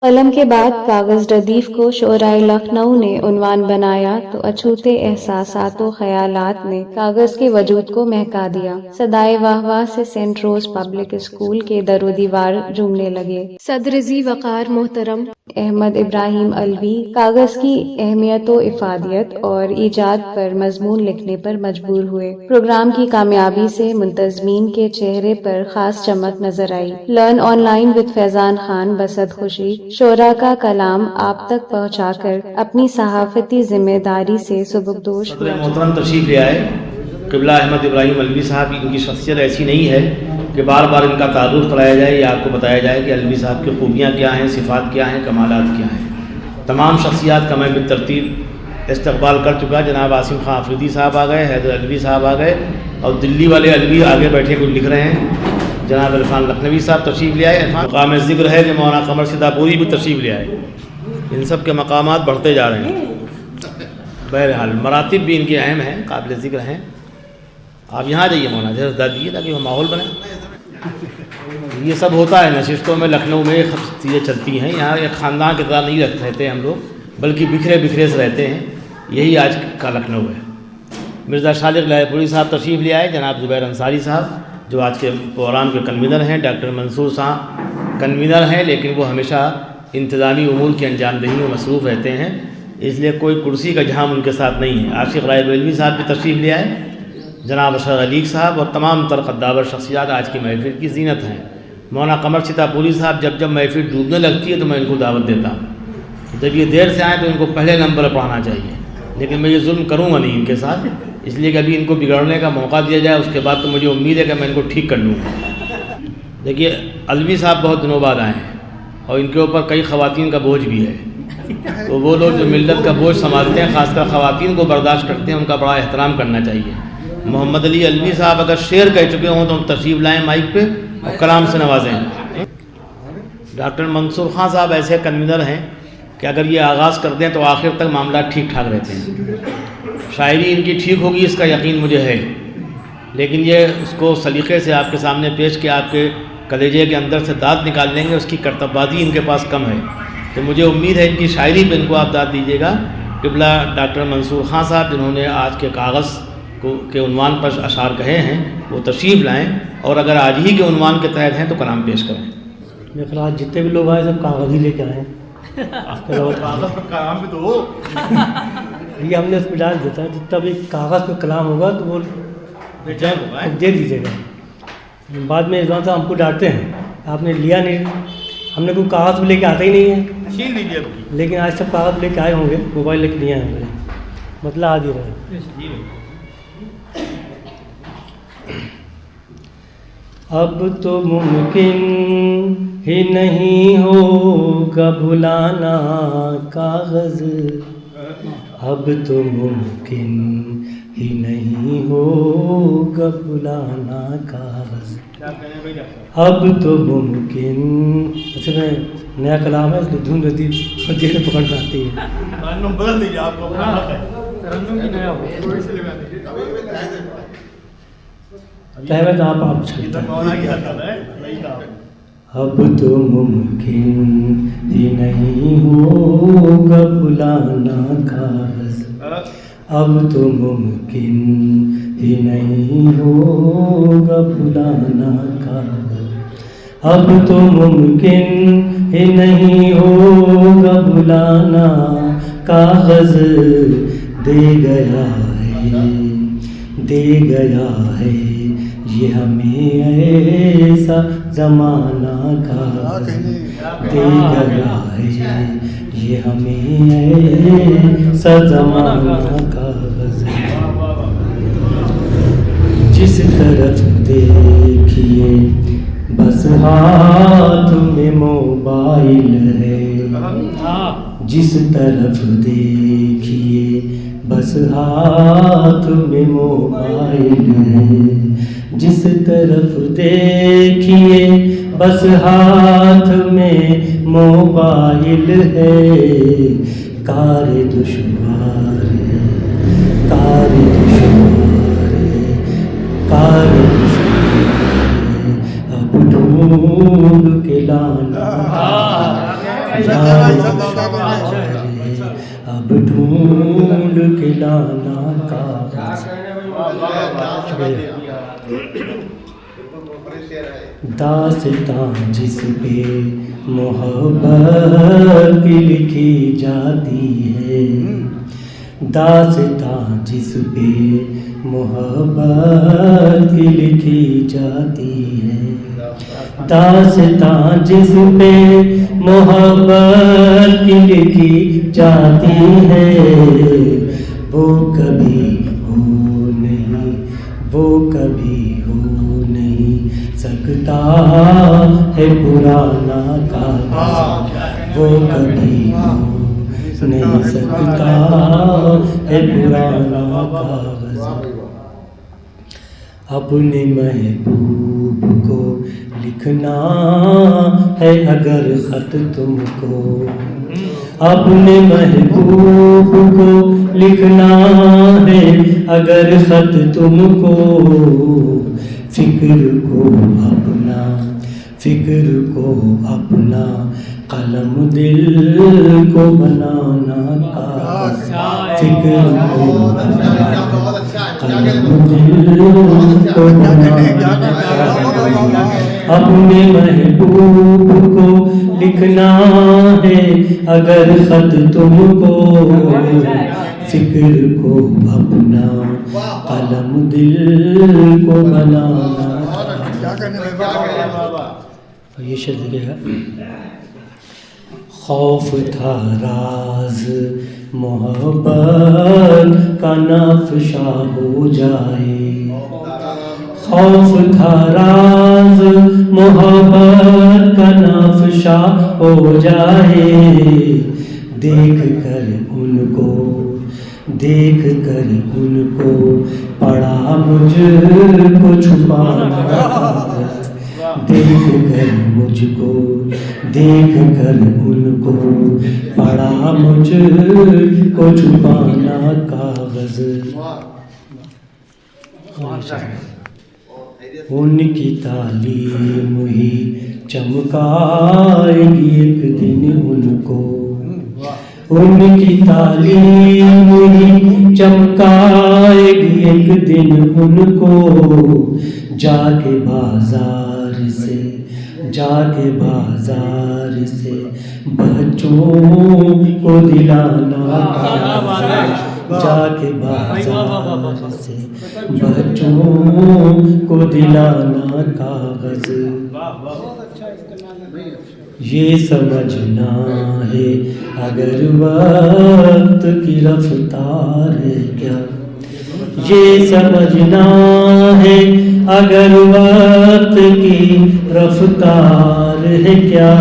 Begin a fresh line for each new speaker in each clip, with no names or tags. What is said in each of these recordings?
قلم کے بعد کاغذ ردیف کو شعرائے لکھنؤ نے عنوان بنایا تو اچھوتے احساسات و خیالات نے کاغذ کے وجود کو مہکا دیا۔ صدائے واہ واہ سے سینٹ روز پبلک اسکول کے در و دیوار جھومنے لگے۔ صدر ذی وقار محترم احمد ابراہیم علوی کاغذ کی اہمیت و افادیت اور ایجاد پر مضمون لکھنے پر مجبور ہوئے۔ پروگرام کی کامیابی سے منتظمین کے چہرے پر خاص چمک نظر آئی۔ لرن آن لائن وتھ فیضان خان بسط خوشی شعراء کا کلام آپ تک پہنچا کر اپنی صحافتی ذمہ داری سے سبکدوش
صدر محترم تشریف لے آئے۔ قبلہ احمد ابراہیم علوی صاحب ان کی شخصیت ایسی نہیں ہے کہ بار بار ان کا تعارف کرایا جائے یا آپ کو بتایا جائے کہ علوی صاحب کی خوبیاں کیا ہیں، صفات کیا ہیں، کمالات کیا ہیں۔ تمام شخصیات کا میں بالترتیب استقبال کر چکا۔ جناب عاصم خان آفریدی صاحب آ گئے، حیدر علوی صاحب آ گئے اور دلی والے علوی آگے بیٹھے کچھ لکھ رہے ہیں۔ جناب عرفان لکھنوی صاحب تشریف لے آئے۔ مقام ذکر ہے کہ مولانا قمر سیتاپوری بھی تشریف لے آئے۔ ان سب کے مقامات بڑھتے جا رہے ہیں۔ بہرحال مراتب بھی ان کے اہم ہیں، قابل ذکر ہیں۔ آپ یہاں جائیے مولانا جیسے داد دیجیے تاکہ وہ ماحول بنے۔ یہ سب ہوتا ہے نشستوں میں، لکھنؤ میں چیزیں چلتی ہیں۔ یہاں ایک خاندان کے طرح نہیں رہتے ہم لوگ، بلکہ بکھرے بکھرے سے رہتے ہیں۔ یہی آج کا لکھنؤ ہے۔ مرزا شالق لائے پوری صاحب تشریف لے آئے۔ جناب زبیر انصاری صاحب جو آج کے پروگرام کے کنوینر ہیں، ڈاکٹر منصور صاحب کنوینر ہیں، لیکن وہ ہمیشہ انتظامی امور کی انجام دہی میں مصروف رہتے ہیں، اس لیے کوئی کرسی کا جہام ان کے ساتھ نہیں ہے۔ عاشق رائے بریلوی صاحب بھی تشریف لے آئے۔ جناب اشرف علیق صاحب اور تمام تر قداور شخصیات آج کی محفل کی زینت ہیں۔ مولانا قمر سیتاپوری صاحب جب محفل ڈوبنے لگتی ہے تو میں ان کو دعوت دیتا ہوں۔ جب یہ دیر سے آئیں تو ان کو پہلے نمبر پر پڑھانا چاہیے، لیکن میں یہ ظلم کروں گا نہیں ان کے ساتھ، اس لیے کہ ابھی ان کو بگڑنے کا موقع دیا جائے، اس کے بعد تو مجھے امید ہے کہ میں ان کو ٹھیک کر لوں گا۔ دیکھیے علوی صاحب بہت دنوں بعد آئے ہیں اور ان کے اوپر کئی خواتین کا بوجھ بھی ہے، تو وہ لوگ جو ملت کا بوجھ سنبھالتے ہیں، خاص کر خواتین کو برداشت کرتے ہیں، ان کا بڑا احترام کرنا چاہیے۔ محمد علی علوی صاحب اگر شعر کہہ چکے ہوں تو ہم تشریف لائیں مائک پہ اور کلام سے نوازیں۔ ڈاکٹر منصور خان صاحب ایسے کنوینر ہیں کہ اگر یہ آغاز کر دیں تو آخر تک معاملات ٹھیک ٹھاک رہتے ہیں۔ شاعری ان کی ٹھیک ہوگی اس کا یقین مجھے ہے، لیکن یہ اس کو سلیقے سے آپ کے سامنے پیش کے آپ کے کلیجے کے اندر سے داد نکال لیں گے، اس کی کرتب بازی ان کے پاس کم ہے۔ تو مجھے امید ہے ان کی شاعری پہ ان کو آپ داد دیجیے گا۔ قبلہ ڈاکٹر منصور خان صاحب جنہوں نے آج کے کاغذ کے عنوان پر اشعار کہے ہیں وہ تشریف لائیں، اور اگر آج ہی کے عنوان کے تحت ہیں تو کلام پیش کریں۔
میرے خیال جتنے بھی لوگ آئے سب کاغذ ہی لے کے آئے ہیں۔
کلام بھی تو ہو۔
یہ ہم نے اس میں ڈال دیتا ہے، جتنا بھی کاغذ پہ کلام ہوگا تو وہ دے دیجیے گا۔ بعد میں رضوان صاحب ہم کو ڈانٹتے ہیں آپ نے لیا نہیں، ہم نے کوئی کاغذ لے کے آتا ہی نہیں ہے،
چھین لیجیے۔
لیکن آج سب کاغذ لے کے آئے ہوں گے، موبائل لے کے نہیں آئے ہوں گے، مطلب آج ہی رہے۔ اب تو ممکن ہی نہیں ہوگا بھلانا کاغذ، اب تو ممکن ہی نہیں ہوگا بھلانا کاغذ، اب تو ممکن۔ اچھا میں نیا کلام ہے اس لیے دھن رہتی ہے، پکڑ پاتی ہے۔
بدل دیجیے آپ کو۔
تحمد آپ چلتا ہے۔ اب تو ممکن ہی نہیں ہوگا بھلانا کاغذ، اب تو ممکن ہی نہیں ہوگا بھلانا کاغذ، اب تو ممکن ہی نہیں ہوگا بھلانا کاغذ، دے گیا ہے دے گیا ہے یہ ہمیں ایسا زمانہ کاغذ، دے گیا ہے یہ ہمیں ایسا زمانہ کاغذ، جس طرف دیکھیے بس ہاتھ میں موبائل ہے، جس طرف دیکھیے بس ہاتھ میں موبائل ہے، جس طرف دیکھیے بس ہاتھ میں موبائل ہے، کار دشوار ہے کار دشوار ہے کار دشوار ہے، اب ڈھونڈ کے لانا اب ڈھونڈ کے لانا کاغذ. داستاں جس پہ محبت کی لکھی جاتی ہے، داستاں جس پہ محبت کی لکھی جاتی ہے، داستاں جس پہ محبت کی لکھی جاتی ہے، وہ کبھی ہو نہیں، وہ کبھی ہو نہیں سکتا ہے پرانا کاغذ، وہ کبھی ہو نہیں سکتا ہے پرانا کاغذ. اپنے محبوب کو لکھنا ہے اگر خط تم کو، اپنے محبوب کو لکھنا ہے اگر خط تم کو، فکر کو اپنا، فکر کو اپنا قلم دل کو بنانا کاغذ، فکر کو اپنا قلم دل کو بنانا کاغذ. اپنے محبوب کو لکھنا ہے اگر خط تم کو، فکر کو اپنا قلم دل کو بنانا. یہ شعر دیکھے گا. خوف تھا راز محبت کا نافشا ہو جائے، خوف تھا راز محبت کا نافشا ہو جائے، دیکھ کر ان کو، دیکھ کر ان کو پڑا مجھ کو چھپانا کاغذ، دیکھ کر مجھ کو، دیکھ کر ان کو پڑا مجھ کو چھپانا کاغذ. ان کی تعلیم ہی چمکائے گی ایک دن ان کو، ان کی تعلیم ہی چمکائے گی ایک دن ان کو، جا کے بازار سے، جا کے بازار سے بچوں کو دلانا کاغذ، جا کے بازار سے بچوں کو دلانا کاغذ. یہ سمجھنا ہے اگر وقت کی رفتار ہے کیا، یہ سمجھنا ہے اگر وقت کی رفتار ہے کیا،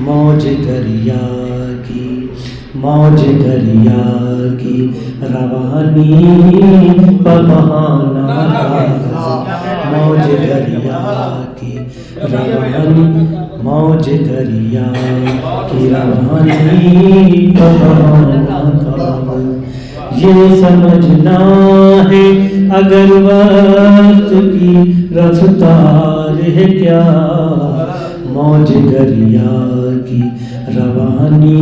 موج دریا کی، موج دریا کی روانی بہانا کاغذ، موج دریا کی روانی، موج دریا کی روانی بہانا کاغذ. یہ سمجھنا ہے اگر وقت کی رفتار ہے کیا، موج دریا کی روانی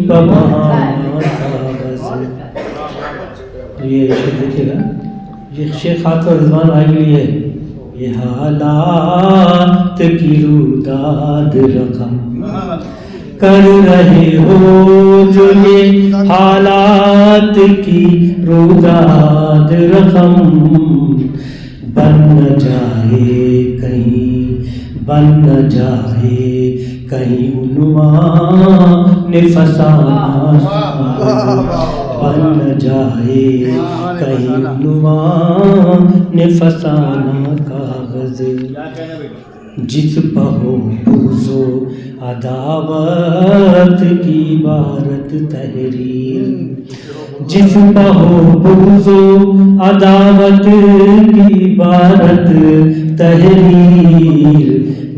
بہانا کاغذ. یہ دیکھیے گا، یہ شیخ خاطر رضوان بھائی کے لیے. یہ حالات کی روداد رقم کر رہے ہو جو، یہ حالات کی روداد رقم بن نہ جائے کہیں، بن نہ جائے کہیں عنوان فسانہ، بن نہ جائے کہیں عنوان فسانہ کاغذ. جس پہ ہو بغض و عداوت کی عبارت تحریر، جس پہ ہو بغض و عداوت کی عبارت تحریر،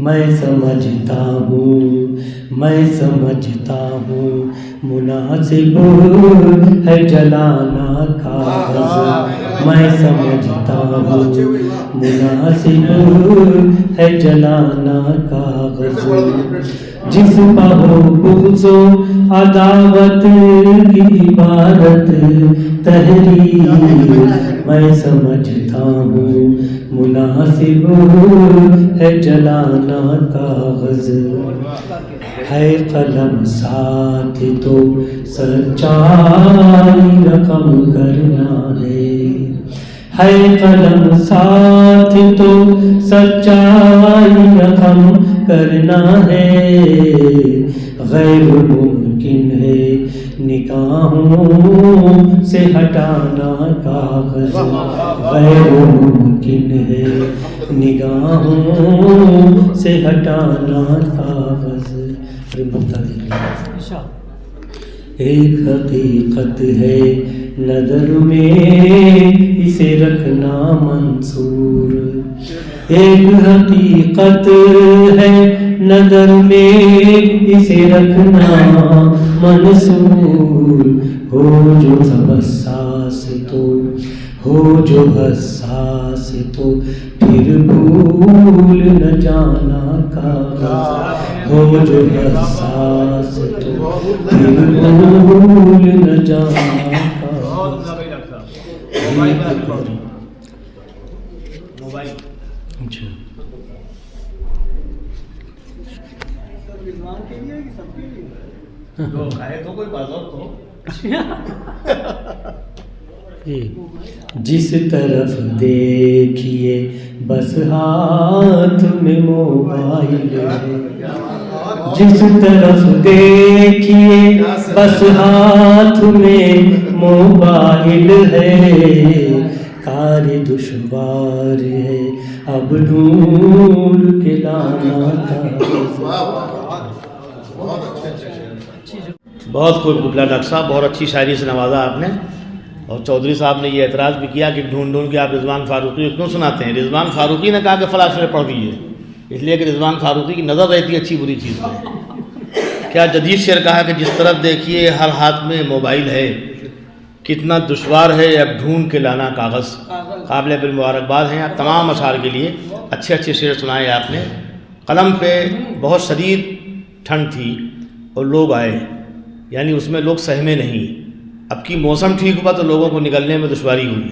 میں سمجھتا ہوں، میں سمجھتا ہوں مناسب ہے جلانا کاغذ، میں سمجھتا ہوں مناسب ہے جلانا کاغذ.
جس پہو بغض و عداوت کی عبارت تحریر میں سمجھتا ہوں مناسب ہے جلانا کاغذ، ہے قلم ساتھ تو سچائی رقم کرنا ہے قلم ساتھ تو سچائی رقم کرنا ہے، غیر ممکن ہے نگاہوں سے ہٹانا کاغذ، غیر ممکن ہے نگاہوں سے ہٹانا کاغذ۔ ایک حقیقت ہے نظر میں اسے رکھنا منصور، ایک حقیقت ہے نظر میں اسے رکھنا منصور، ہو جو حساس تو ہو جو حساس تو پھر بھول نہ جانا کاغذ، ہو جو حساس تو پھر بھول نہ جانا کاغذ۔ اچھا جس طرف دیکھیے بس ہاتھ میں موبائل ہے، جس طرف دیکھیے بس ہاتھ میں موبائل ہے، کار دشوار ہے اب ڈھونڈ کے لانا
بہت خوب گپلا ڈاکٹر صاحب، بہت اچھی شاعری سے نوازا آپ نے۔ اور چودھری صاحب نے یہ اعتراض بھی کیا کہ ڈھونڈ ڈھونڈ کے آپ رضوان فاروقی کو کیوں سناتے ہیں؟ رضوان فاروقی نے کہا کہ فلاں شعر پڑھ دیجیے، اس لیے کہ رضوان فاروقی کی نظر رہتی ہے اچھی بری چیز میں۔ کیا جدید شعر کہا کہ جس طرف دیکھیے ہر ہاتھ میں موبائل ہے، کتنا دشوار ہے اب ڈھونڈ کے لانا کاغذ۔ قابل بالمبارکباد ہیں آپ تمام اشعار کے لیے، اچھے اچھے شعر سنائے آپ نے۔ قلم پہ بہت شدید ٹھنڈ تھی اور لوگ آئے، یعنی اس میں لوگ سہمے نہیں۔ اب کی موسم ٹھیک ہوا تو لوگوں کو نکلنے میں دشواری ہوئی۔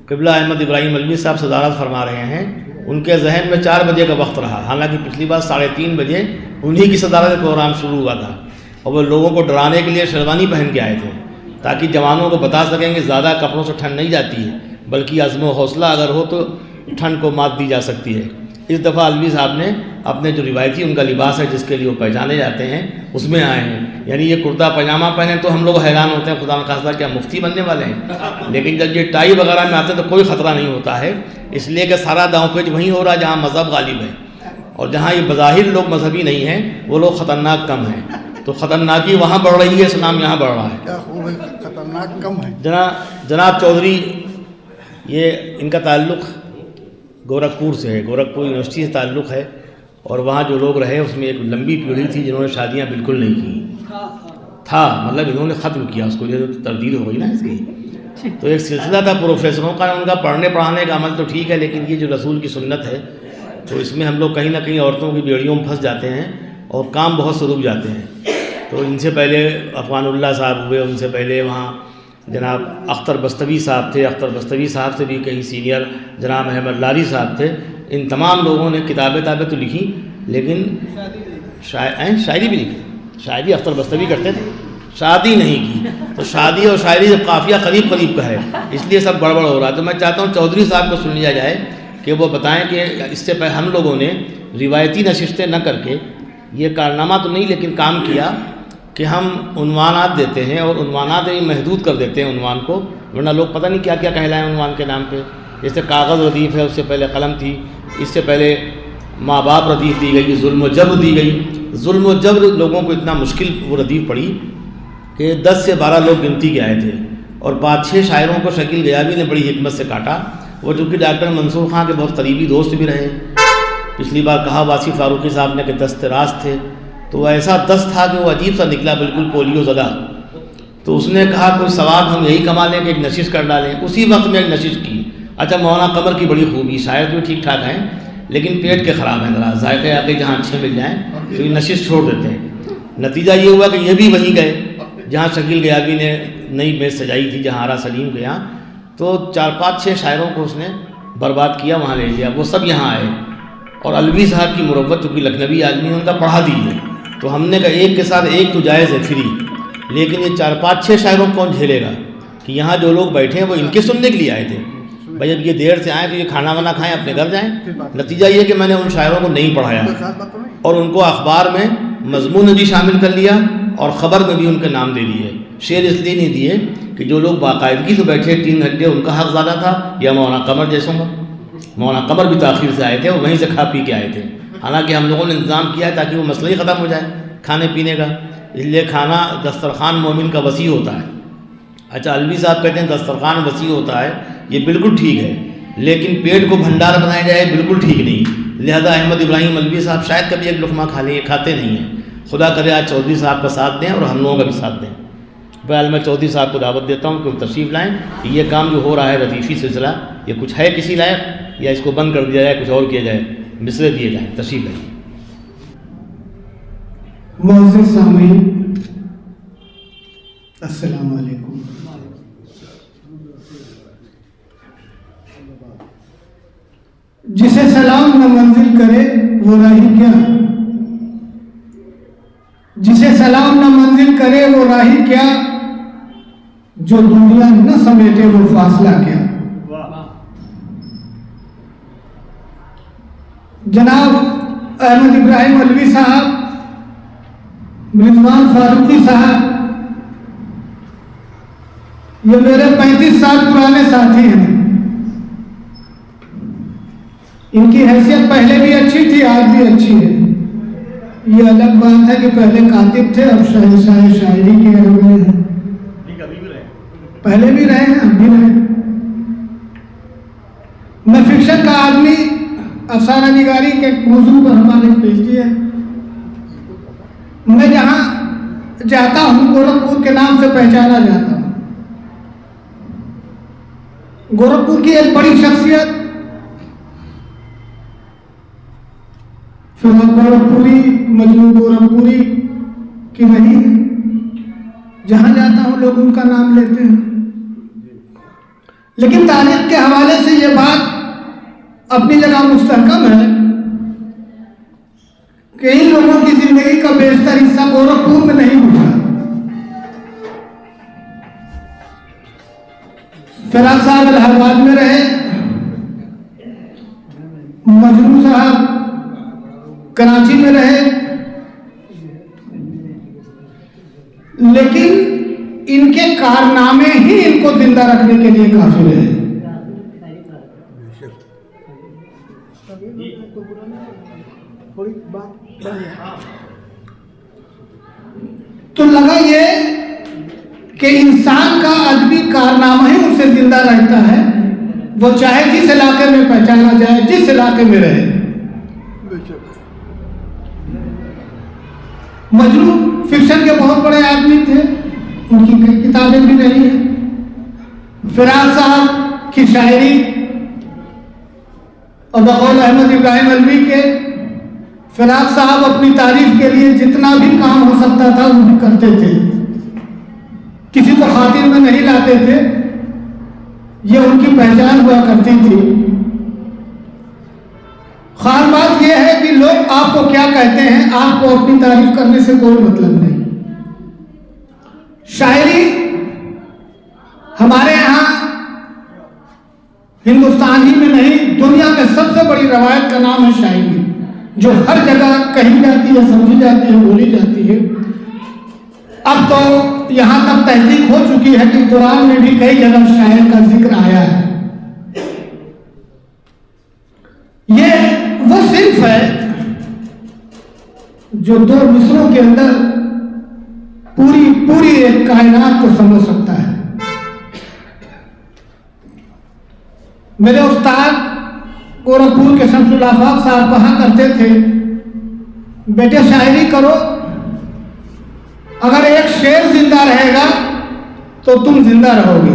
قبلہ احمد ابراہیم ملوی صاحب صدارت فرما رہے ہیں، ان کے ذہن میں 4 بجے کا وقت رہا، حالانکہ پچھلی بار 3:30 بجے انہی کی صدارت پروگرام شروع ہوا تھا، اور وہ لوگوں کو ڈرانے کے لیے شیروانی پہن کے آئے تھے تاکہ جوانوں کو بتا سکیں کہ زیادہ کپڑوں سے ٹھنڈ نہیں جاتی ہے، بلکہ عزم و حوصلہ اگر ہو تو ٹھنڈ کو مات دی جا سکتی ہے۔ اس دفعہ الوی صاحب نے اپنے جو روایتی ان کا لباس ہے جس کے لیے وہ پہچانے جاتے ہیں اس میں آئے ہیں، یعنی یہ کرتا پاجامہ پہنے تو ہم لوگ حیران ہوتے ہیں، خدا نخواستہ کیا مفتی بننے والے ہیں؟ لیکن جب یہ ٹائی وغیرہ میں آتے ہیں تو کوئی خطرہ نہیں ہوتا ہے، اس لیے کہ سارا داؤں پیچ وہیں ہو رہا ہے جہاں مذہب غالب ہے، اور جہاں یہ بظاہر لوگ مذہبی نہیں ہیں وہ لوگ خطرناک کم ہیں، تو خطرناکی وہاں بڑھ رہی ہے، اسلام یہاں بڑھ رہا ہے،
کیا خوب ہے، خطرناک کم ہے۔
جناب چودھری یہ ان کا تعلق گورکھپور سے ہے، گورکھپور یونیورسٹی سے تعلق ہے، اور وہاں جو لوگ رہے اس میں ایک لمبی پیڑھی تھی جنہوں نے شادیاں بالکل نہیں کی تھا، مطلب انہوں نے ختم کیا اس کو، یہ تبدیل ہو گئی نا اس کی، تو ایک سلسلہ تھا پروفیسروں کا، ان کا پڑھنے پڑھانے کا عمل تو ٹھیک ہے، لیکن یہ جو رسول کی سنت ہے تو اس میں ہم لوگ کہیں نہ کہیں عورتوں کی بیڑیوں میں پھنس جاتے ہیں اور کام بہت سے رک جاتے ہیں۔ تو ان سے پہلے افغان اللہ صاحب ہوئے، ان سے پہلے وہاں جناب اختر بستوی صاحب تھے، اختر بستوی صاحب سے بھی کہیں سینئر جناب احمد لاری صاحب تھے، ان تمام لوگوں نے کتابیں تو لکھی، لیکن شاعری بھی لکھی، شاعری اختر بستوی کرتے تھے، شادی نہیں کی، تو شادی اور شاعری جب قافیہ قریب قریب کا ہے اس لیے سب گڑبڑ ہو رہا ہے۔ تو میں چاہتا ہوں چودھری صاحب کو سن لیا جائے کہ وہ بتائیں کہ اس سے پہلے ہم لوگوں نے روایتی نشستیں نہ کر کے، یہ کارنامہ تو نہیں لیکن کام کیا کہ ہم عنوانات دیتے ہیں اور عنوانات ہی محدود کر دیتے ہیں عنوان کو، ورنہ لوگ پتہ نہیں کیا کیا کہلائیں عنوان کے نام پہ، جیسے کاغذ ردیف ہے، اس سے پہلے قلم تھی، اس سے پہلے ماں باپ ردیف دی گئی، ظلم و جبر دی گئی۔ ظلم و جبر لوگوں کو اتنا مشکل وہ ردیف پڑی کہ 10 سے 12 لوگ گنتی کے آئے تھے، اور 5-6 شاعروں کو شکیل غیابی نے بڑی حکمت سے کاٹا، وہ چونکہ ڈاکٹر منصور خان کے بہت قریبی دوست بھی رہے، پچھلی بار کہا واصف فاروقی صاحب نے کہ دست راست تھے، تو وہ ایسا دست تھا کہ وہ عجیب سا نکلا، بالکل پولیو زدہ، تو اس نے کہا کوئی ثواب ہم یہی کما لیں کہ ایک نشست کر ڈالیں، اسی وقت میں ایک نشست کی۔ اچھا مولانا قمر کی بڑی خوبی، شاعر بھی ٹھیک ٹھاک ہیں لیکن پیٹ کے خراب ہیں ذرا، ذائقے آقے جہاں اچھے مل جائیں تو یہ نشست چھوڑ دیتے ہیں۔ نتیجہ یہ ہوا کہ یہ بھی وہیں گئے جہاں شکیل غیابی نے نئی میز سجائی تھی، جہاں آرا سلیم گیا تو 4-5-6 شاعروں کو اس نے برباد کیا، وہاں لے لیا، وہ سب یہاں آئے۔ اور الوی صاحب کی مروت، چونکہ لکھنوی آدمی ان کا پڑھا دیجیے، تو ہم نے کہا ایک کے ساتھ ایک تو جائز ہے فری، لیکن یہ 4-5-6 شاعروں کو کون جھیلے گا کہ یہاں جو لوگ بیٹھے ہیں وہ ان کے سننے کے لیے آئے تھے۔ بھائی جب یہ دیر سے آئیں تو یہ کھانا وانا کھائیں، اپنے گھر جائیں۔ نتیجہ یہ کہ میں نے ان شاعروں کو نہیں پڑھایا اور ان کو اخبار میں مضمون میں بھی شامل کر لیا اور خبر میں بھی ان کے نام دے دیے۔ شعر اس لیے نہیں دیے کہ جو لوگ باقاعدگی سے بیٹھے 3 گھنٹے ان کا حق زیادہ تھا یا مولانا قمر جیسوں کا۔ مولانا قمر بھی تاخیر سے آئے تھے اور وہیں سے کھا پی کے آئے تھے، حالانکہ ہم لوگوں نے انتظام کیا ہے تاکہ وہ مسئلہ ہی ختم ہو جائے کھانے پینے کا۔ اس لیے کھانا دسترخوان مومن کا وسیع ہوتا ہے۔ اچھا الوی صاحب کہتے ہیں دسترخوان وسیع ہوتا ہے، یہ بالکل ٹھیک ہے، لیکن پیٹ کو بھنڈار بنایا جائے بالکل ٹھیک نہیں۔ لہذا احمد ابراہیم الوی صاحب شاید کبھی ایک لقمہ کھا لیں، کھاتے نہیں ہیں۔ خدا کرے آج چودھری صاحب کا ساتھ دیں اور ہم لوگوں کا بھی ساتھ دیں۔ بہرحال میں چودھری صاحب کو دعوت دیتا ہوں کہ وہ تشریف لائیں کہ یہ کام جو ہو رہا ہے ردیفی سلسلہ، یہ کچھ ہے کسی لائق یا اس کو بند کر دیا جائے، کچھ اور کیا جائے، مصرے دیے جائیں۔ تشریف لائیں۔
معزز سامعین السلام علیکم۔ جسے سلام نہ منزل کرے وہ راہی کیا، جسے سلام نہ منزل کرے وہ راہی کیا، جو دنیا نہ سمیٹے وہ فاصلہ کیا۔ جناب احمد ابراہیم الوی صاحب، رضوان فاروقی صاحب، یہ میرے 35 سال پرانے ساتھی ہیں۔ ان کی حیثیت پہلے بھی اچھی تھی، آج بھی اچھی ہے۔ یہ الگ بات ہے کہ پہلے کاتب تھے، اب شاعری کے ہوئے ہیں، پہلے بھی رہے ہیں، اب بھی رہے۔ میں فکشن کا آدمی، افسانہ نگاری کے موضوع پر ہمارے پیش دیا ہے۔ میں جہاں جاتا ہوں گورکھپور کے نام سے پہچانا جاتا ہوں۔ گورکھپور کی ایک بڑی شخصیت فیروز گورکھپوری، مجنون گورکھپوری کی نہیں ہے، جہاں جاتا ہوں لوگ ان کا نام لیتے ہیں۔ لیکن تاریخ کے حوالے سے یہ بات اپنی جگہ مستحکم ہے کہ ان لوگوں کی زندگی کا بیشتر حصہ گورکھپور میں نہیں گزرا۔ فراق صاحب الہ آباد میں رہے، مجنون صاحب کراچی میں رہے، لیکن ان کے کارنامے ہی ان کو زندہ رکھنے کے لیے کافی رہے۔ تو لگا یہ کہ انسان کا ادبی کارنامہ ہی اسے زندہ رہتا ہے، وہ چاہے جس علاقے میں پہچانا جائے، جس علاقے میں رہے۔ مجنون فکشن کے بہت بڑے آدمی تھے، ان کی کئی کتابیں بھی رہی ہیں۔ فراق صاحب کی شاعری اور بقول احمد ابراہیم الوی کے، فراق صاحب اپنی تعریف کے لیے جتنا بھی کام ہو سکتا تھا وہ بھی کرتے تھے، کسی کو خاطر میں نہیں لاتے تھے، یہ ان کی پہچان ہوا کرتی تھی۔ خاص بات یہ ہے کہ لوگ آپ کو کیا کہتے ہیں، آپ کو اپنی تعریف کرنے سے کوئی مطلب نہیں۔ شاعری ہمارے یہاں ہندوستان ہی میں نہیں، دنیا میں سب سے بڑی روایت کا نام ہے شاعری، جو ہر جگہ کہی جاتی ہے، سمجھی جاتی ہے، بولی جاتی ہے۔ اب تو یہاں تک تحقیق ہو چکی ہے کہ قرآن میں بھی کئی جگہ شاعر کا ذکر آیا ہے۔ یہ وہ صنف ہے جو 2 مصروں کے اندر پوری ایک کائنات کو سمجھ سکتا ہے۔ میرے استاد گورکھپور کے شمس الافاق صاحب کہا کرتے تھے، بیٹے شاعری کرو، اگر ایک شعر زندہ رہے گا تو تم زندہ رہو گے۔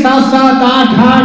7-7 8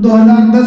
2010